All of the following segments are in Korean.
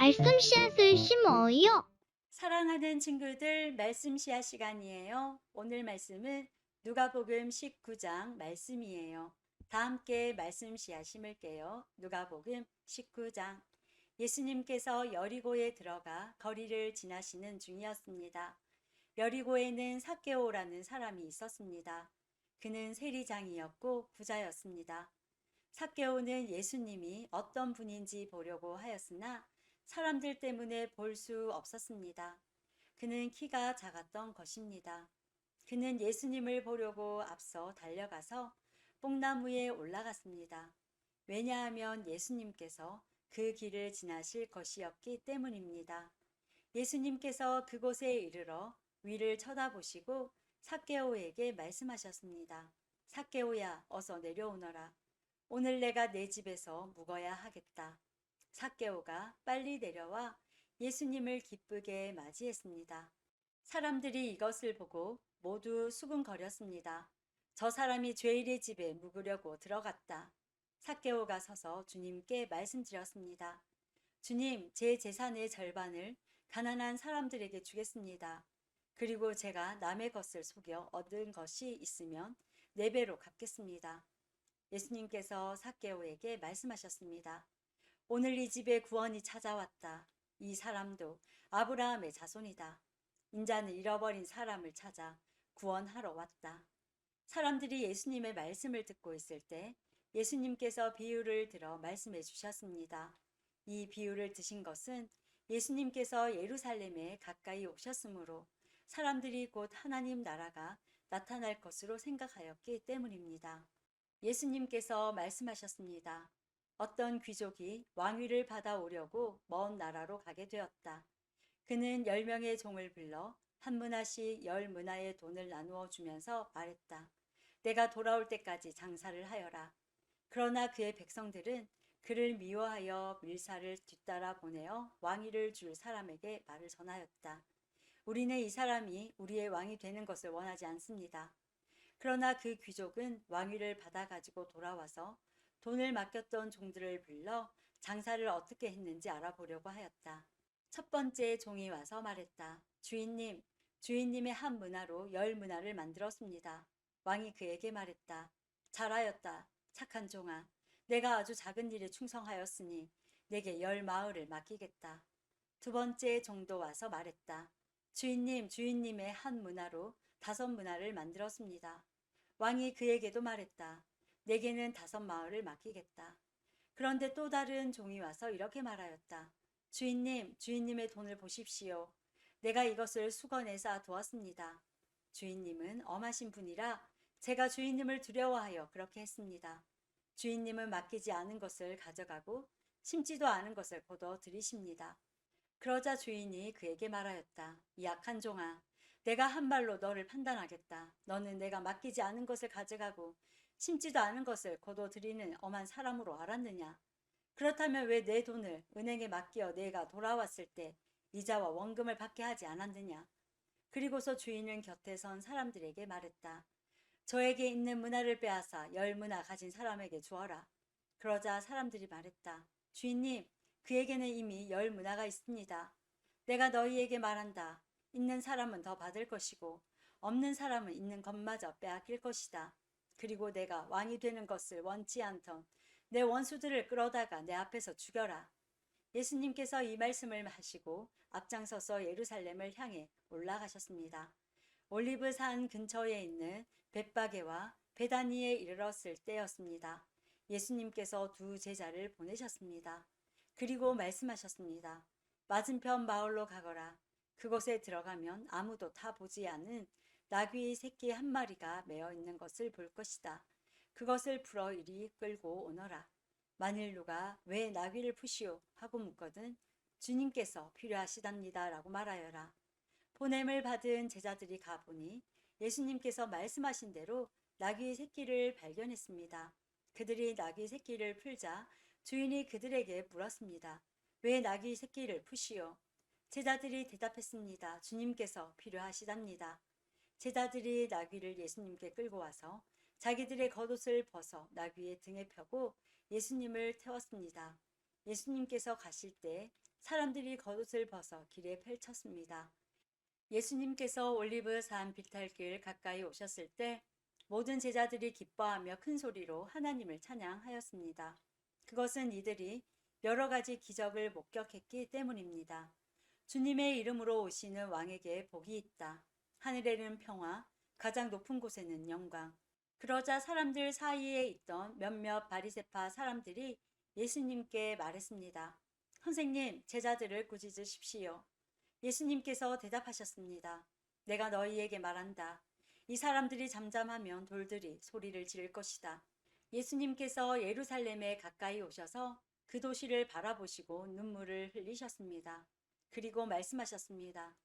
말씀 씨앗을 심어요. 사랑하는 친구들, 말씀 시간 시간이에요. 오늘 말씀은 누가복음 19장 말씀이에요. 다 함께 말씀 씨앗 심을게요. 누가복음 19장. 예수님께서 여리고에 들어가 거리를 지나시는 중이었습니다. 여리고에는 삭개오라는 사람이 있었습니다. 그는 세리장이었고 부자였습니다. 삭개오는 예수님이 어떤 분인지 보려고 하였으나 사람들 때문에 볼 수 없었습니다. 그는 키가 작았던 것입니다. 그는 예수님을 보려고 앞서 달려가서 뽕나무에 올라갔습니다. 왜냐하면 예수님께서 그 길을 지나실 것이었기 때문입니다. 예수님께서 그곳에 이르러 위를 쳐다보시고 삭개오에게 말씀하셨습니다. 삭개오야, 어서 내려오너라. 오늘 내가 내 집에서 묵어야 하겠다. 삭개오가 빨리 내려와 예수님을 기쁘게 맞이했습니다. 사람들이 이것을 보고 모두 수군거렸습니다. 저 사람이 죄인의 집에 묵으려고 들어갔다. 삭개오가 서서 주님께 말씀드렸습니다. 주님, 제 재산의 절반을 가난한 사람들에게 주겠습니다. 그리고 제가 남의 것을 속여 얻은 것이 있으면 4배로 갚겠습니다. 예수님께서 삭개오에게 말씀하셨습니다. 오늘 이 집에 구원이 찾아왔다. 이 사람도 아브라함의 자손이다. 인자는 잃어버린 사람을 찾아 구원하러 왔다. 사람들이 예수님의 말씀을 듣고 있을 때 예수님께서 비유를 들어 말씀해 주셨습니다. 이 비유를 드신 것은 예수님께서 예루살렘에 가까이 오셨으므로 사람들이 곧 하나님 나라가 나타날 것으로 생각하였기 때문입니다. 예수님께서 말씀하셨습니다. 어떤 귀족이 왕위를 받아오려고 먼 나라로 가게 되었다. 그는 10명의 종을 불러 한 문화씩 10문화의 돈을 나누어 주면서 말했다. 내가 돌아올 때까지 장사를 하여라. 그러나 그의 백성들은 그를 미워하여 밀사를 뒤따라 보내어 왕위를 줄 사람에게 말을 전하였다. 우리는 이 사람이 우리의 왕이 되는 것을 원하지 않습니다. 그러나 그 귀족은 왕위를 받아가지고 돌아와서 돈을 맡겼던 종들을 불러 장사를 어떻게 했는지 알아보려고 하였다. 첫 번째 종이 와서 말했다. 주인님, 주인님의 한 문화로 10문화를 만들었습니다. 왕이 그에게 말했다. 잘하였다. 착한 종아. 내가 아주 작은 일에 충성하였으니 내게 10마을을 맡기겠다. 두 번째 종도 와서 말했다. 주인님, 주인님의 한 문화로 5문화를 만들었습니다. 왕이 그에게도 말했다. 내게는 5마을을 맡기겠다. 그런데 또 다른 종이 와서 이렇게 말하였다. 주인님, 주인님의 돈을 보십시오. 내가 이것을 수건에 쌓아 두었습니다. 주인님은 엄하신 분이라 제가 주인님을 두려워하여 그렇게 했습니다. 주인님은 맡기지 않은 것을 가져가고 심지도 않은 것을 거둬 들이십니다. 그러자 주인이 그에게 말하였다. 이 악한 종아, 내가 한 말로 너를 판단하겠다. 너는 내가 맡기지 않은 것을 가져가고 심지도 않은 것을 거둬 들이는 엄한 사람으로 알았느냐? 그렇다면 왜 내 돈을 은행에 맡겨 내가 돌아왔을 때 이자와 원금을 받게 하지 않았느냐? 그리고서 주인은 곁에 선 사람들에게 말했다. 저에게 있는 문화를 빼앗아 10문화 가진 사람에게 주어라. 그러자 사람들이 말했다. 주인님, 그에게는 이미 10문화가 있습니다. 내가 너희에게 말한다. 있는 사람은 더 받을 것이고 없는 사람은 있는 것마저 빼앗길 것이다. 그리고 내가 왕이 되는 것을 원치 않던 내 원수들을 끌어다가 내 앞에서 죽여라. 예수님께서 이 말씀을 하시고 앞장서서 예루살렘을 향해 올라가셨습니다. 올리브산 근처에 있는 벳바게와 베다니에 이르렀을 때였습니다. 예수님께서 두 제자를 보내셨습니다. 그리고 말씀하셨습니다. 맞은편 마을로 가거라. 그곳에 들어가면 아무도 타 보지 않은 나귀 새끼 한 마리가 매어 있는 것을 볼 것이다. 그것을 풀어 이리 끌고 오너라. 만일 누가 왜 나귀를 푸시오 하고 묻거든 주님께서 필요하시답니다 라고 말하여라. 보냄을 받은 제자들이 가보니 예수님께서 말씀하신 대로 나귀 새끼를 발견했습니다. 그들이 나귀 새끼를 풀자 주인이 그들에게 물었습니다. 왜 나귀 새끼를 푸시오? 제자들이 대답했습니다. 주님께서 필요하시답니다. 제자들이 나귀를 예수님께 끌고 와서 자기들의 겉옷을 벗어 나귀의 등에 펴고 예수님을 태웠습니다. 예수님께서 가실 때 사람들이 겉옷을 벗어 길에 펼쳤습니다. 예수님께서 올리브산 비탈길 가까이 오셨을 때 모든 제자들이 기뻐하며 큰 소리로 하나님을 찬양하였습니다. 그것은 이들이 여러 가지 기적을 목격했기 때문입니다. 주님의 이름으로 오시는 왕에게 복이 있다. 하늘에는 평화, 가장 높은 곳에는 영광. 그러자 사람들 사이에 있던 몇몇 바리새파 사람들이 예수님께 말했습니다. 선생님, 제자들을 꾸짖으십시오. 예수님께서 대답하셨습니다. 내가 너희에게 말한다. 이 사람들이 잠잠하면 돌들이 소리를 지를 것이다. 예수님께서 예루살렘에 가까이 오셔서 그 도시를 바라보시고 눈물을 흘리셨습니다. 그리고 말씀하셨습니다.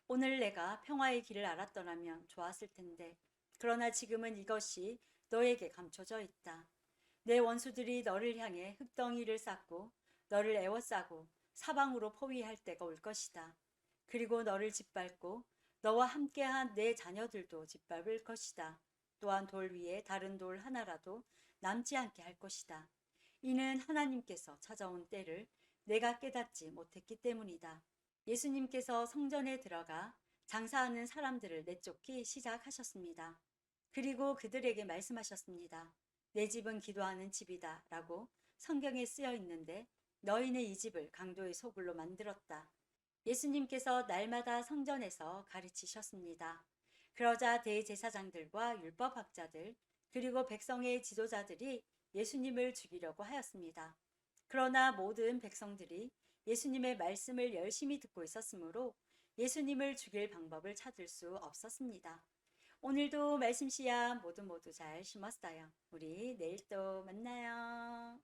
오늘 내가 평화의 길을 알았더라면 좋았을 텐데, 그러나 지금은 이것이 너에게 감춰져 있다. 내 원수들이 너를 향해 흙덩이를 쌓고 너를 에워싸고 사방으로 포위할 때가 올 것이다. 그리고 너를 짓밟고 너와 함께한 내 자녀들도 짓밟을 것이다. 또한 돌 위에 다른 돌 하나라도 남지 않게 할 것이다. 이는 하나님께서 찾아온 때를 내가 깨닫지 못했기 때문이다. 예수님께서 성전에 들어가 장사하는 사람들을 내쫓기 시작하셨습니다. 그리고 그들에게 말씀하셨습니다. 내 집은 기도하는 집이다 라고 성경에 쓰여 있는데 너희는 이 집을 강도의 소굴로 만들었다. 예수님께서 날마다 성전에서 가르치셨습니다. 그러자 대제사장들과 율법학자들 그리고 백성의 지도자들이 예수님을 죽이려고 하였습니다. 그러나 모든 백성들이 예수님의 말씀을 열심히 듣고 있었으므로 예수님을 죽일 방법을 찾을 수 없었습니다. 오늘도 말씀 씨앗 모두 잘 심었어요. 우리 내일 또 만나요.